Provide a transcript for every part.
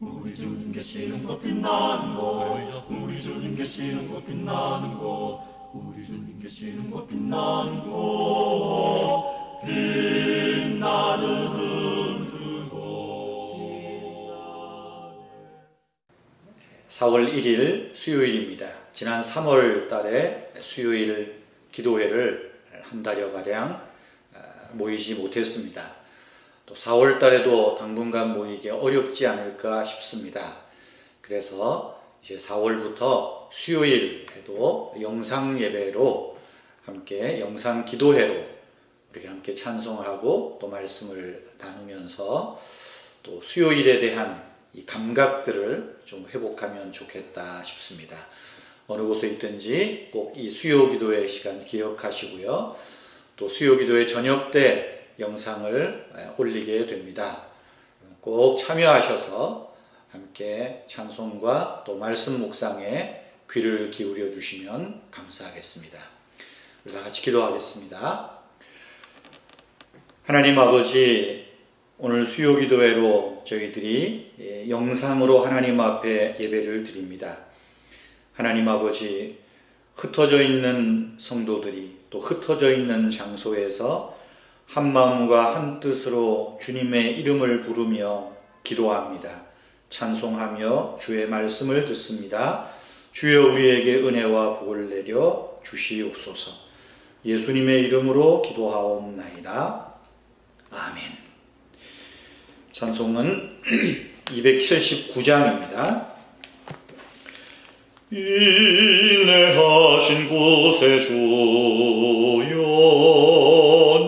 우리 주님 계시는 곳 빛나는 곳, 우리 주님 계시는 곳 빛나는 곳, 우리 주님 계시는 곳 빛나는 곳, 빛나는 그곳. 4월 1일 수요일입니다. 지난 3월 달에 수요일 기도회를 한 달여가량 모이지 못했습니다. 또 4월 달에도 당분간 모이기 어렵지 않을까 싶습니다. 그래서 이제 4월부터 수요일에도 영상 예배로 함께 영상 기도회로 우리 함께 찬송하고 또 말씀을 나누면서 또 수요일에 대한 이 감각들을 좀 회복하면 좋겠다 싶습니다. 어느 곳에 있든지 꼭 이 수요 기도회 시간 기억하시고요. 또 수요 기도회 저녁 때 영상을 올리게 됩니다. 꼭 참여하셔서 함께 찬송과 또 말씀 묵상에 귀를 기울여 주시면 감사하겠습니다. 우리 다 같이 기도하겠습니다. 하나님 아버지, 오늘 수요 기도회로 저희들이 영상으로 하나님 앞에 예배를 드립니다. 하나님 아버지, 흩어져 있는 성도들이 또 흩어져 있는 장소에서 한 마음과 한 뜻으로 주님의 이름을 부르며 기도합니다. 찬송하며 주의 말씀을 듣습니다. 주여 우리에게 은혜와 복을 내려 주시옵소서. 예수님의 이름으로 기도하옵나이다. 아멘. 찬송은 279장입니다. 인내하신 곳에 주여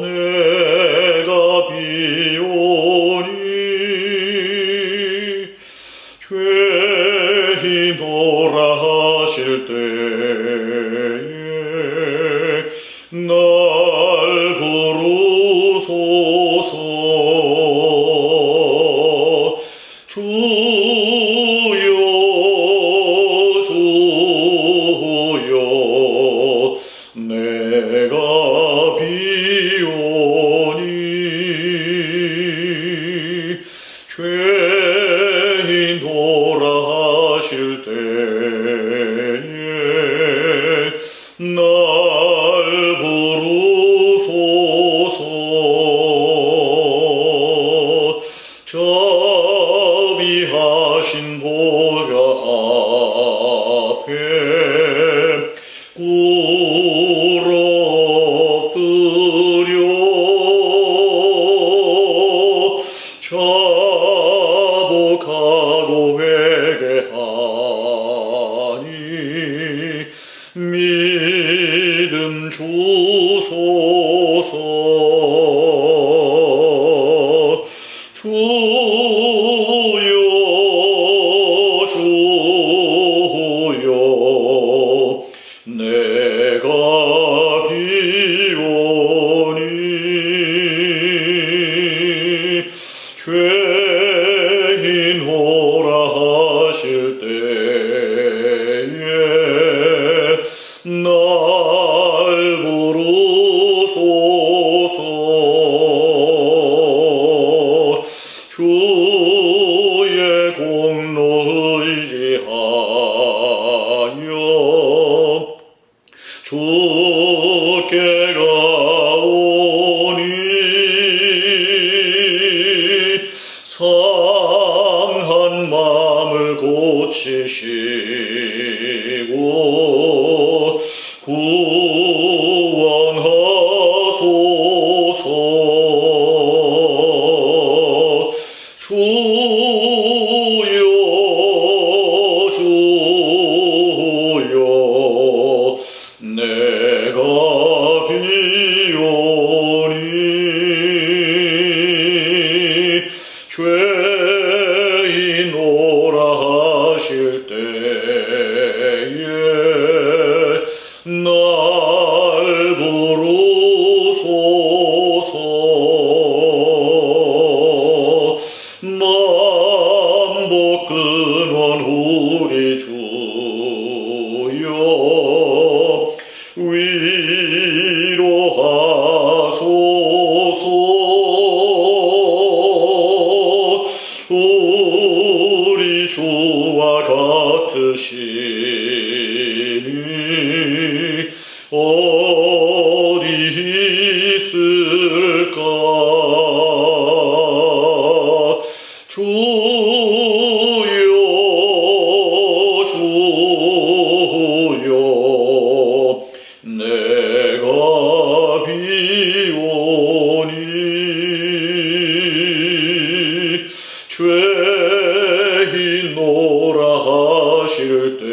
내가 비오니 죄인노라 하실 때에 날 부르소서. 내가 비오니 죄인노라 하실 때에 날 부르소서. 자비하신 보좌 앞에 엎드려 자복하고 회개하니 믿음 주소서. 주여 주여 내가 비오니 죄인노라 하실 때에 날 부르소서. 주의 공로 의지하여 주께 가오니 상한 마음을 고치시고 구원하소서. 주여 주여 내가 비오니 죄인노라 하실 때에 날 부르소서. 만복 신이 어디 있을까? 주여 주여 내가 비오니 죄인노라 하실 때에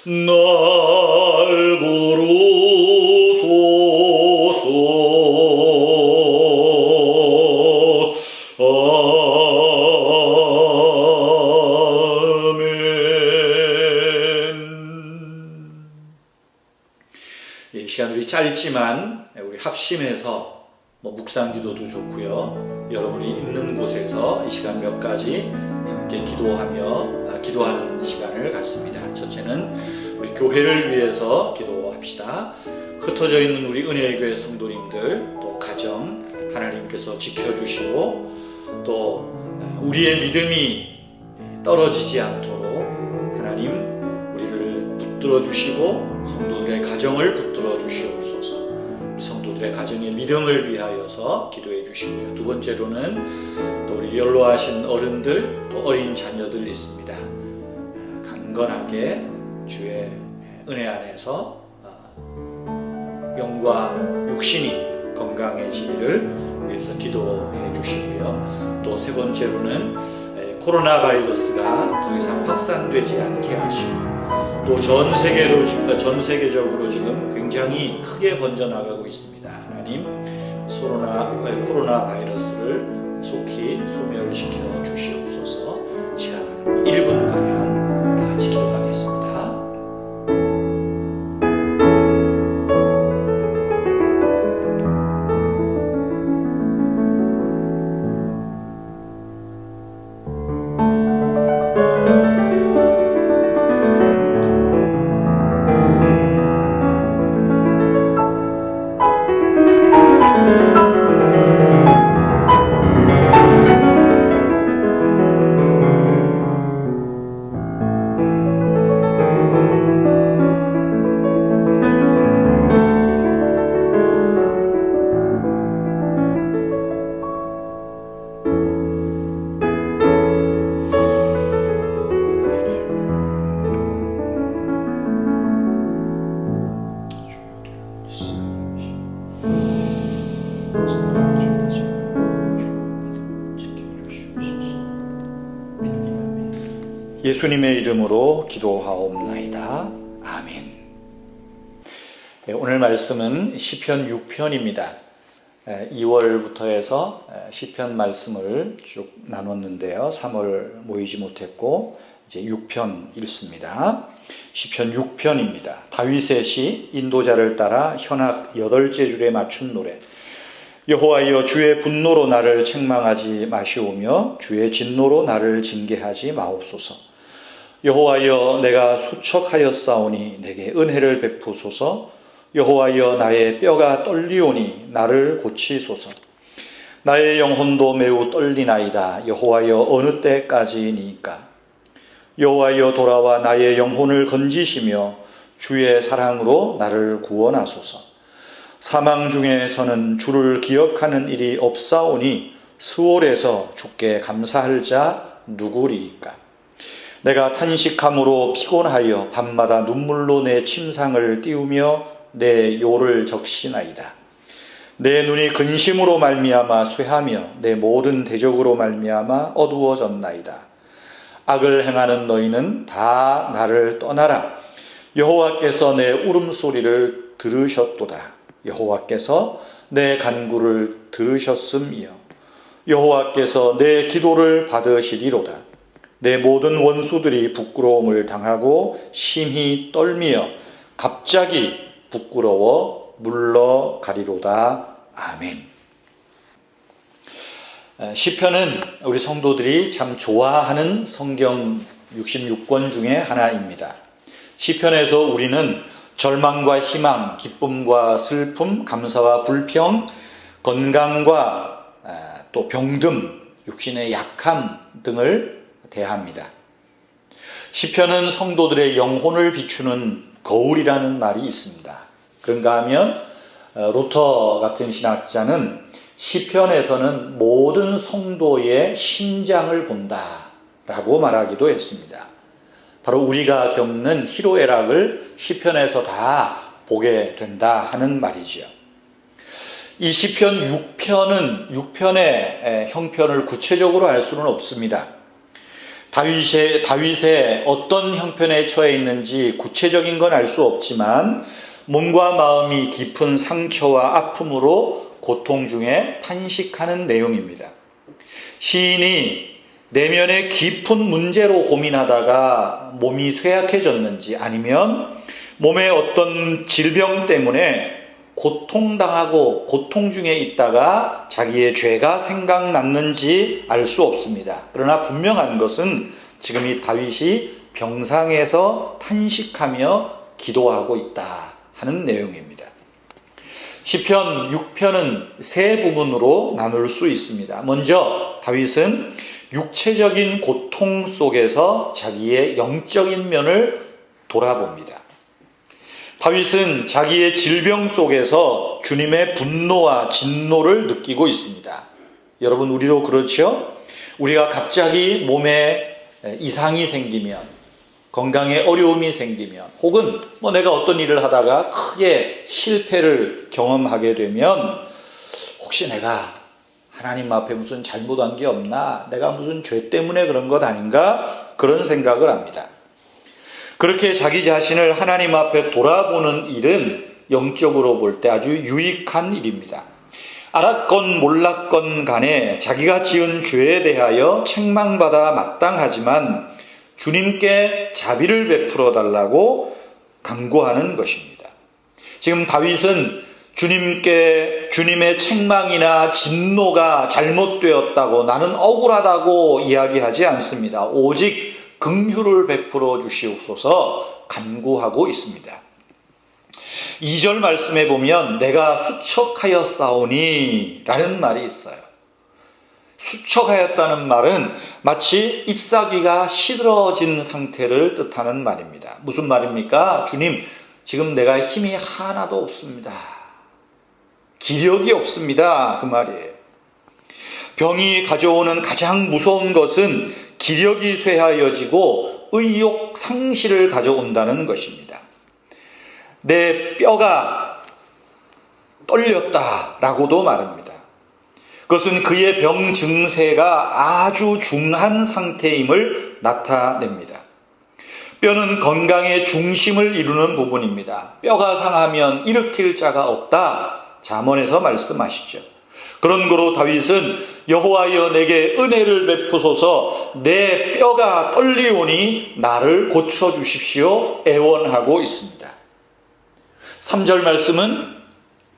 날 부르소서. 아멘. 이 시간이 짧지만 우리 합심해서 묵상기도도 좋고요. 여러분이 있는 곳에서 이 시간 몇 가지 함께 기도하는 시간을 갖습니다. 첫째는 우리 교회를 위해서 기도합시다. 흩어져 있는 우리 은혜의 교회 성도님들, 또 가정 하나님께서 지켜주시고 또 우리의 믿음이 떨어지지 않도록 하나님 우리를 붙들어 주시고 성도들의 가정을 붙들어 주시옵소서. 성도들의 가정의 믿음을 위하여서 기도해 주시고요. 두 번째로는 또 우리 연로하신 어른들, 또 어린 자녀들 있습니다. 강건하게 주의 은혜 안에서 영과 육신이 건강해지기를 위해서 기도해 주시고요. 또 세 번째로는 코로나 바이러스가 더 이상 확산되지 않게 하시고, 또 전 세계적으로 지금 굉장히 크게 번져나가고 있습니다. 하나님, 코로나 바이러스를 속히 소멸시켜 주시옵소서. 시간 1분가량 다 같이 기도하겠습니다. 예수님의 이름으로 기도하옵나이다. 아멘. 오늘 말씀은 시편 6편입니다. 2월부터 해서 시편 말씀을 쭉 나눴는데요. 3월 모이지 못했고 이제 6편 읽습니다. 시편 6편입니다. 다윗의 시, 인도자를 따라 현악 8째 줄에 맞춘 노래. 여호와여, 주의 분노로 나를 책망하지 마시오며 주의 진노로 나를 징계하지 마옵소서. 여호와여, 내가 수척하였사오니 내게 은혜를 베푸소서. 여호와여, 나의 뼈가 떨리오니 나를 고치소서. 나의 영혼도 매우 떨리나이다. 여호와여, 어느 때까지니까. 여호와여, 돌아와 나의 영혼을 건지시며 주의 사랑으로 나를 구원하소서. 사망 중에서는 주를 기억하는 일이 없사오니 수월에서 주께 감사할 자 누구리이까. 내가 탄식함으로 피곤하여 밤마다 눈물로 내 침상을 띄우며 내 요를 적시나이다. 내 눈이 근심으로 말미암아 쇠하며 내 모든 대적으로 말미암아 어두워졌나이다. 악을 행하는 너희는 다 나를 떠나라. 여호와께서 내 울음소리를 들으셨도다. 여호와께서 내 간구를 들으셨음이여. 여호와께서 내 기도를 받으시리로다. 내 모든 원수들이 부끄러움을 당하고 심히 떨미어 갑자기 부끄러워 물러가리로다. 아멘. 시편은 우리 성도들이 참 좋아하는 성경 66권 중에 하나입니다. 시편에서 우리는 절망과 희망, 기쁨과 슬픔, 감사와 불평, 건강과 또 병듦, 육신의 약함 등을 대합니다. 시편은 성도들의 영혼을 비추는 거울이라는 말이 있습니다. 그런가 하면 루터 같은 신학자는 시편에서는 모든 성도의 심장을 본다라고 말하기도 했습니다. 바로 우리가 겪는 희로애락을 시편에서 다 보게 된다 하는 말이지요. 이 시편 6편의 형편을 구체적으로 알 수는 없습니다. 다윗의 어떤 형편에 처해 있는지 구체적인 건 알 수 없지만 몸과 마음이 깊은 상처와 아픔으로 고통 중에 탄식하는 내용입니다. 시인이 내면의 깊은 문제로 고민하다가 몸이 쇠약해졌는지 아니면 몸의 어떤 질병 때문에 고통당하고 고통 중에 있다가 자기의 죄가 생각났는지 알 수 없습니다. 그러나 분명한 것은 지금 이 다윗이 병상에서 탄식하며 기도하고 있다 하는 내용입니다. 시편 6편은 세 부분으로 나눌 수 있습니다. 먼저 다윗은 육체적인 고통 속에서 자기의 영적인 면을 돌아봅니다. 다윗은 자기의 질병 속에서 주님의 분노와 진노를 느끼고 있습니다. 여러분, 우리도 그렇죠? 우리가 갑자기 몸에 이상이 생기면, 건강에 어려움이 생기면, 혹은 내가 어떤 일을 하다가 크게 실패를 경험하게 되면 혹시 내가 하나님 앞에 무슨 잘못한 게 없나? 내가 무슨 죄 때문에 그런 것 아닌가? 그런 생각을 합니다. 그렇게 자기 자신을 하나님 앞에 돌아보는 일은 영적으로 볼 때 아주 유익한 일입니다. 알았건 몰랐건 간에 자기가 지은 죄에 대하여 책망받아 마땅하지만 주님께 자비를 베풀어 달라고 간구하는 것입니다. 지금 다윗은 주님의 책망이나 진노가 잘못되었다고, 나는 억울하다고 이야기하지 않습니다. 오직 긍휼을 베풀어 주시옵소서 간구하고 있습니다. 2절 말씀에 보면 내가 수척하였사오니 라는 말이 있어요. 수척하였다는 말은 마치 잎사귀가 시들어진 상태를 뜻하는 말입니다. 무슨 말입니까? 주님, 지금 내가 힘이 하나도 없습니다. 기력이 없습니다. 그 말이에요. 병이 가져오는 가장 무서운 것은 기력이 쇠하여지고 의욕 상실을 가져온다는 것입니다. 내 뼈가 떨렸다라고도 말합니다. 그것은 그의 병 증세가 아주 중한 상태임을 나타냅니다. 뼈는 건강의 중심을 이루는 부분입니다. 뼈가 상하면 일으킬 자가 없다. 잠언에서 말씀하시죠. 그런 거로 다윗은 여호와여 내게 은혜를 베푸소서 내 뼈가 떨리오니 나를 고쳐주십시오 애원하고 있습니다. 3절 말씀은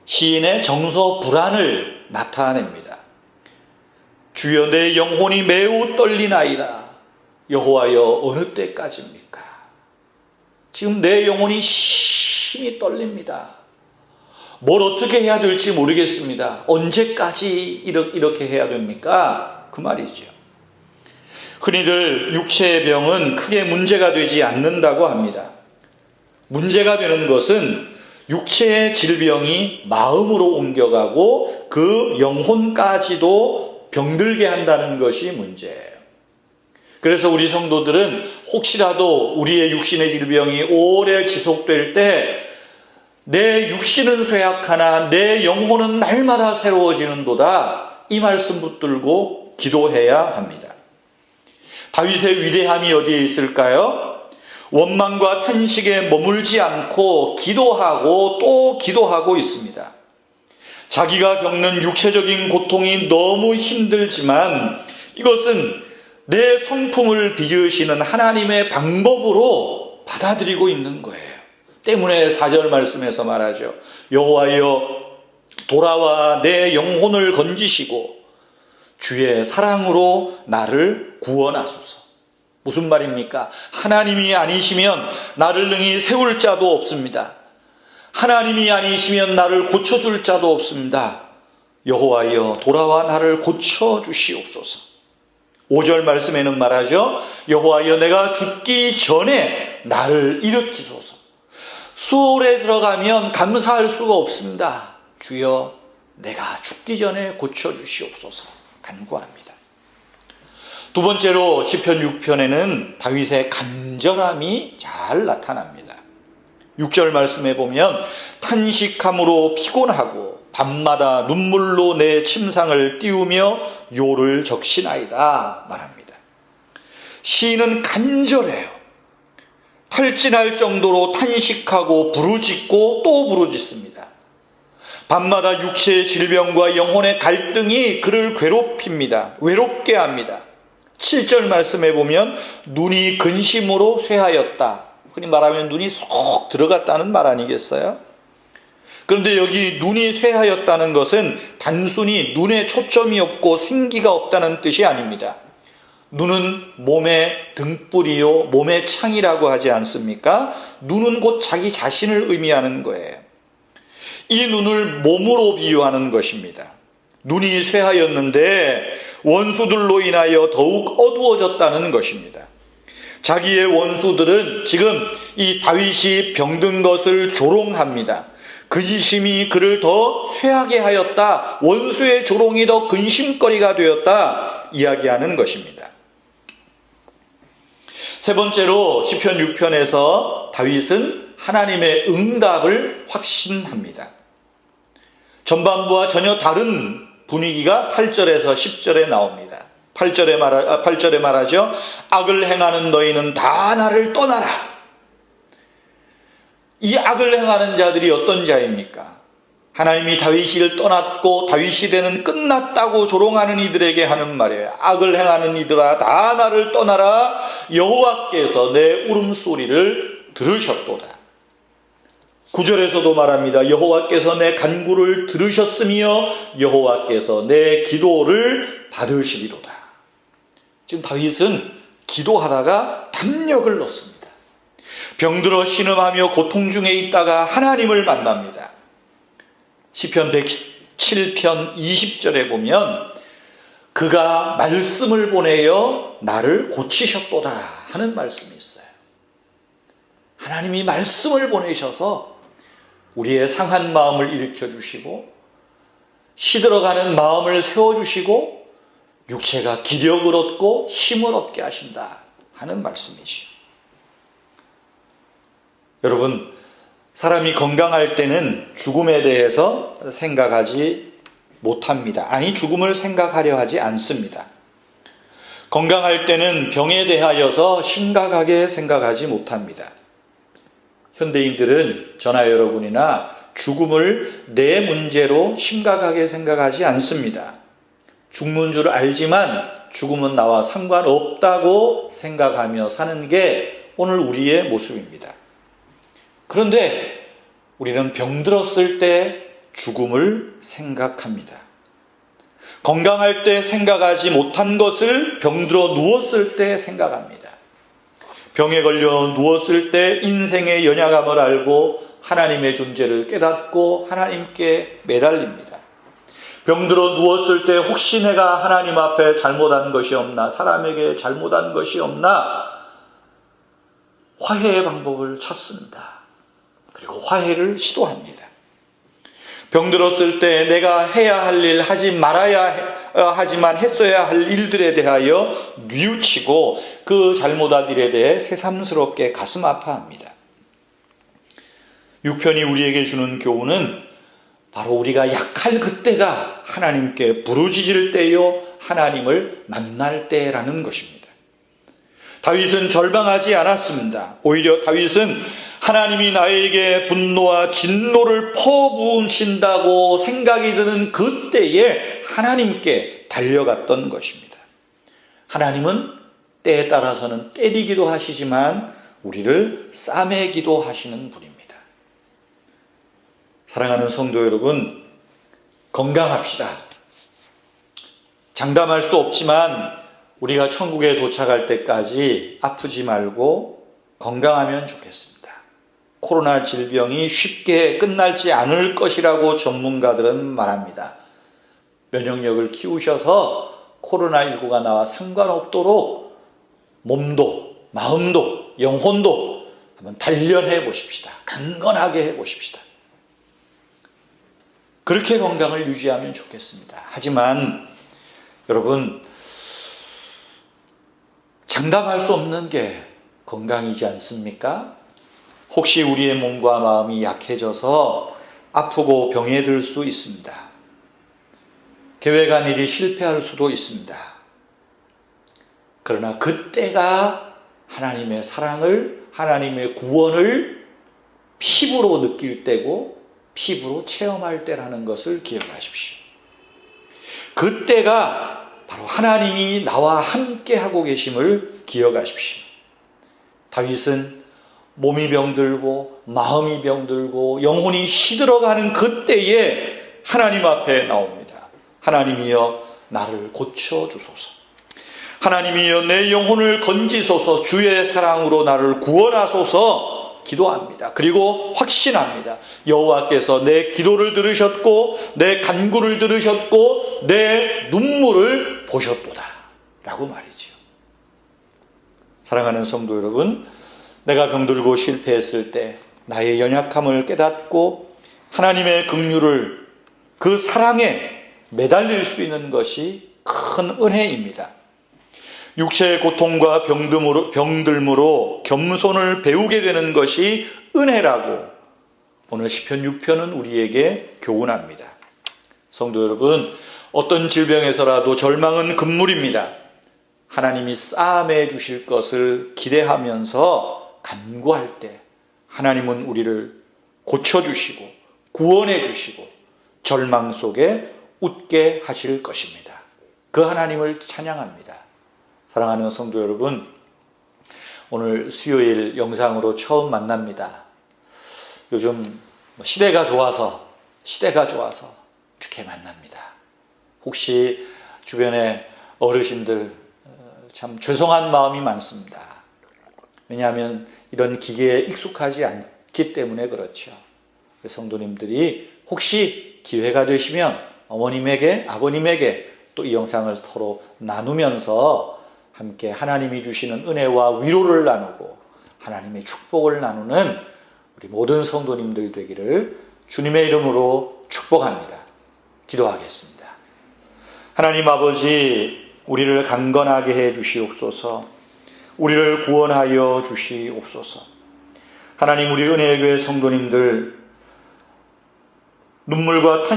시인의 정서 불안을 나타냅니다. 주여 내 영혼이 매우 떨리나이다. 여호와여 어느 때까지입니까? 지금 내 영혼이 심히 떨립니다. 뭘 어떻게 해야 될지 모르겠습니다. 언제까지 이렇게 해야 됩니까? 그 말이죠. 흔히들 육체의 병은 크게 문제가 되지 않는다고 합니다. 문제가 되는 것은 육체의 질병이 마음으로 옮겨가고 그 영혼까지도 병들게 한다는 것이 문제예요. 그래서 우리 성도들은 혹시라도 우리의 육신의 질병이 오래 지속될 때 내 육신은 쇠약하나 내 영혼은 날마다 새로워지는도다, 이 말씀 붙들고 기도해야 합니다. 다윗의 위대함이 어디에 있을까요? 원망과 탄식에 머물지 않고 기도하고 또 기도하고 있습니다. 자기가 겪는 육체적인 고통이 너무 힘들지만 이것은 내 성품을 빚으시는 하나님의 방법으로 받아들이고 있는 거예요. 때문에 4절 말씀에서 말하죠. 여호와여 돌아와 내 영혼을 건지시고 주의 사랑으로 나를 구원하소서. 무슨 말입니까? 하나님이 아니시면 나를 능히 세울 자도 없습니다. 하나님이 아니시면 나를 고쳐줄 자도 없습니다. 여호와여 돌아와 나를 고쳐주시옵소서. 5절 말씀에는 말하죠. 여호와여 내가 죽기 전에 나를 일으키소서. 수월에 들어가면 감사할 수가 없습니다. 주여 내가 죽기 전에 고쳐주시옵소서 간구합니다. 두 번째로 시편 6편에는 다윗의 간절함이 잘 나타납니다. 6절 말씀에 보면 탄식함으로 피곤하고 밤마다 눈물로 내 침상을 띄우며 요를 적시나이다 말합니다. 시인은 간절해요. 탈진할 정도로 탄식하고 부르짖고 또 부르짖습니다. 밤마다 육체의 질병과 영혼의 갈등이 그를 괴롭힙니다. 외롭게 합니다. 7절 말씀에 보면 눈이 근심으로 쇠하였다. 흔히 말하면 눈이 쏙 들어갔다는 말 아니겠어요? 그런데 여기 눈이 쇠하였다는 것은 단순히 눈에 초점이 없고 생기가 없다는 뜻이 아닙니다. 눈은 몸의 등불이요 몸의 창이라고 하지 않습니까? 눈은 곧 자기 자신을 의미하는 거예요. 이 눈을 몸으로 비유하는 것입니다. 눈이 쇠하였는데 원수들로 인하여 더욱 어두워졌다는 것입니다. 자기의 원수들은 지금 이 다윗이 병든 것을 조롱합니다. 근심이 그를 더 쇠하게 하였다. 원수의 조롱이 더 근심거리가 되었다. 이야기하는 것입니다. 세 번째로 시편 6편에서 다윗은 하나님의 응답을 확신합니다. 전반부와 전혀 다른 분위기가 8절에서 10절에 나옵니다. 8절에 말하죠. 악을 행하는 너희는 다 나를 떠나라. 이 악을 행하는 자들이 어떤 자입니까? 하나님이 다윗을 떠났고 다윗 시대는 끝났다고 조롱하는 이들에게 하는 말이에요. 악을 행하는 이들아 다 나를 떠나라. 여호와께서 내 울음소리를 들으셨도다. 9절에서도 말합니다. 여호와께서 내 간구를 들으셨으며 여호와께서 내 기도를 받으시리로다. 지금 다윗은 기도하다가 담력을 넣습니다. 병들어 신음하며 고통 중에 있다가 하나님을 만납니다. 시편 107편 20절에 보면 그가 말씀을 보내어 나를 고치셨도다 하는 말씀이 있어요. 하나님이 말씀을 보내셔서 우리의 상한 마음을 일으켜 주시고 시들어가는 마음을 세워주시고 육체가 기력을 얻고 힘을 얻게 하신다 하는 말씀이죠. 여러분, 사람이 건강할 때는 죽음에 대해서 생각하지 못합니다. 아니, 죽음을 생각하려 하지 않습니다. 건강할 때는 병에 대하여서 심각하게 생각하지 못합니다. 현대인들은 저나 여러분이나 죽음을 내 문제로 심각하게 생각하지 않습니다. 죽는 줄 알지만 죽음은 나와 상관없다고 생각하며 사는 게 오늘 우리의 모습입니다. 그런데 우리는 병들었을 때 죽음을 생각합니다. 건강할 때 생각하지 못한 것을 병들어 누웠을 때 생각합니다. 병에 걸려 누웠을 때 인생의 연약함을 알고 하나님의 존재를 깨닫고 하나님께 매달립니다. 병들어 누웠을 때 혹시 내가 하나님 앞에 잘못한 것이 없나, 사람에게 잘못한 것이 없나 화해의 방법을 찾습니다. 그리고 화해를 시도합니다. 병들었을 때 내가 해야 할 일, 하지 말아야 하지만 했어야 할 일들에 대하여 뉘우치고 그 잘못한 일에 대해 새삼스럽게 가슴 아파합니다. 6편이 우리에게 주는 교훈은 바로 우리가 약할 그때가 하나님께 부르짖을 때요, 하나님을 만날 때라는 것입니다. 다윗은 절망하지 않았습니다. 오히려 다윗은 하나님이 나에게 분노와 진노를 퍼부으신다고 생각이 드는 그때에 하나님께 달려갔던 것입니다. 하나님은 때에 따라서는 때리기도 하시지만 우리를 싸매기도 하시는 분입니다. 사랑하는 성도 여러분, 건강합시다. 장담할 수 없지만 우리가 천국에 도착할 때까지 아프지 말고 건강하면 좋겠습니다. 코로나 질병이 쉽게 끝날지 않을 것이라고 전문가들은 말합니다. 면역력을 키우셔서 코로나19가 나와 상관없도록 몸도 마음도 영혼도 한번 단련해 보십시다. 강건하게 해 보십시다. 그렇게 건강을 유지하면 좋겠습니다. 하지만 여러분, 장담할 수 없는 게 건강이지 않습니까? 혹시 우리의 몸과 마음이 약해져서 아프고 병에 들 수 있습니다. 계획한 일이 실패할 수도 있습니다. 그러나 그때가 하나님의 사랑을, 하나님의 구원을 피부로 느낄 때고 피부로 체험할 때라는 것을 기억하십시오. 그때가 바로 하나님이 나와 함께 하고 계심을 기억하십시오. 다윗은 몸이 병들고 마음이 병들고 영혼이 시들어가는 그때에 하나님 앞에 나옵니다. 하나님이여 나를 고쳐주소서. 하나님이여 내 영혼을 건지소서. 주의 사랑으로 나를 구원하소서 기도합니다. 그리고 확신합니다. 여호와께서 내 기도를 들으셨고 내 간구를 들으셨고 내 눈물을 보셨도다 라고 말이죠. 사랑하는 성도 여러분, 내가 병들고 실패했을 때 나의 연약함을 깨닫고 하나님의 긍휼을, 그 사랑에 매달릴 수 있는 것이 큰 은혜입니다. 육체의 고통과 병들므로 겸손을 배우게 되는 것이 은혜라고 오늘 시편 6편은 우리에게 교훈합니다. 성도 여러분, 어떤 질병에서라도 절망은 금물입니다. 하나님이 싸매해 주실 것을 기대하면서 간구할 때 하나님은 우리를 고쳐주시고 구원해 주시고 절망 속에 웃게 하실 것입니다. 그 하나님을 찬양합니다. 사랑하는 성도 여러분, 오늘 수요일 영상으로 처음 만납니다. 요즘 시대가 좋아서 이렇게 만납니다. 혹시 주변에 어르신들 참 죄송한 마음이 많습니다. 왜냐하면 이런 기계에 익숙하지 않기 때문에 그렇죠. 성도님들이 혹시 기회가 되시면 어머님에게, 아버님에게 또 이 영상을 서로 나누면서 함께 하나님이 주시는 은혜와 위로를 나누고 하나님의 축복을 나누는 우리 모든 성도님들 되기를 주님의 이름으로 축복합니다. 기도하겠습니다. 하나님 아버지, 우리를 강건하게 해 주시옵소서. 우리를 구원하여 주시옵소서. 하나님, 우리 은혜교회 성도님들 눈물과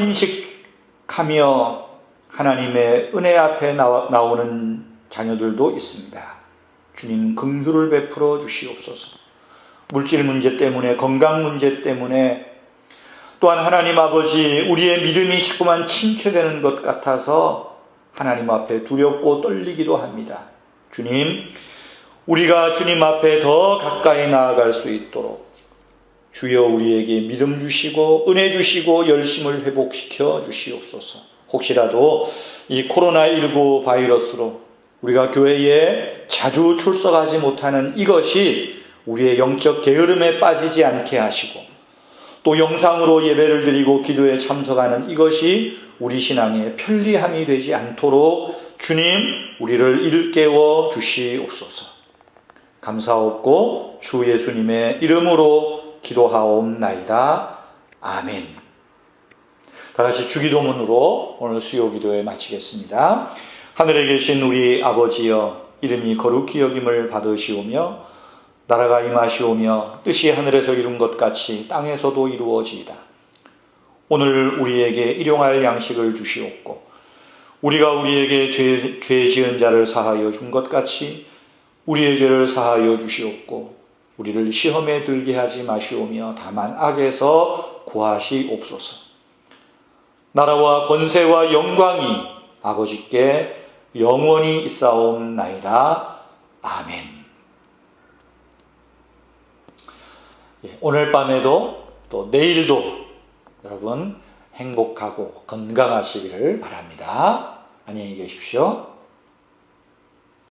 탄식하며 하나님의 은혜 앞에 나오는 자녀들도 있습니다. 주님, 긍휼을 베풀어 주시옵소서. 물질 문제 때문에, 건강 문제 때문에, 또한 하나님 아버지, 우리의 믿음이 자꾸만 침체되는 것 같아서 하나님 앞에 두렵고 떨리기도 합니다. 주님, 우리가 주님 앞에 더 가까이 나아갈 수 있도록 주여 우리에게 믿음 주시고 은혜 주시고 열심을 회복시켜 주시옵소서. 혹시라도 이 코로나19 바이러스로 우리가 교회에 자주 출석하지 못하는 이것이 우리의 영적 게으름에 빠지지 않게 하시고 또 영상으로 예배를 드리고 기도에 참석하는 이것이 우리 신앙의 편리함이 되지 않도록 주님, 우리를 일깨워 주시옵소서. 감사옵고 주 예수님의 이름으로 기도하옵나이다. 아멘. 다 같이 주기도문으로 오늘 수요 기도에 마치겠습니다. 하늘에 계신 우리 아버지여, 이름이 거룩히 여김을 받으시오며 나라가 임하시오며 뜻이 하늘에서 이룬 것 같이 땅에서도 이루어지이다. 오늘 우리에게 일용할 양식을 주시옵고 우리가 우리에게 죄 지은 자를 사하여 준 것 같이 우리의 죄를 사하여 주시옵고 우리를 시험에 들게 하지 마시오며 다만 악에서 구하시옵소서. 나라와 권세와 영광이 아버지께 영원히 있사옵나이다. 아멘. 오늘 밤에도 또 내일도 여러분 행복하고 건강하시기를 바랍니다. 안녕히 계십시오.